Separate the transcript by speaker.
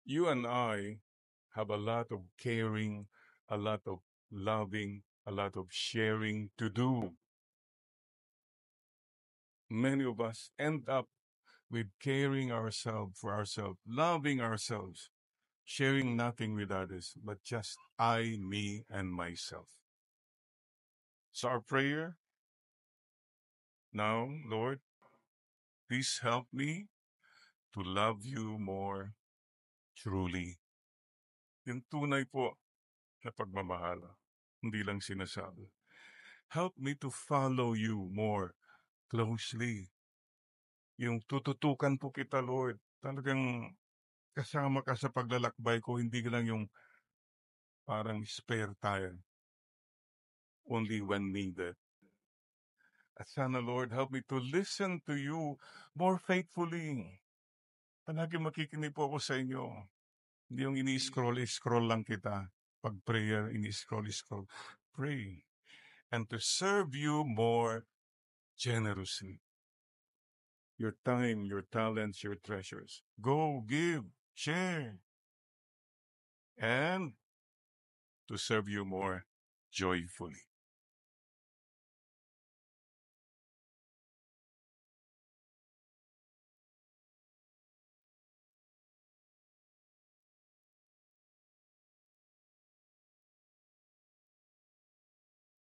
Speaker 1: You and I have a lot of caring, a lot of loving, a lot of sharing to do. Many of us end up with caring ourselves for ourselves, loving ourselves, sharing nothing with others, but just I, me, and myself. So our prayer now, Lord, please help me to love you more truly. Yung tunay po na pagmamahal, hindi lang sinasabi. Help me to follow you more closely. Yung tututukan po kita, Lord. Talagang kasama ka sa paglalakbay ko, hindi lang yung parang spare tire, only when needed. At sana, Lord, help me to listen to you more faithfully. Palagi makikinig po ako sa inyo. Hindi yung ini-scroll lang kita. Pag prayer, ini-scroll. Pray. And to serve you more generously. Your time, your talents, your treasures. Go, give, share. And to serve you more joyfully.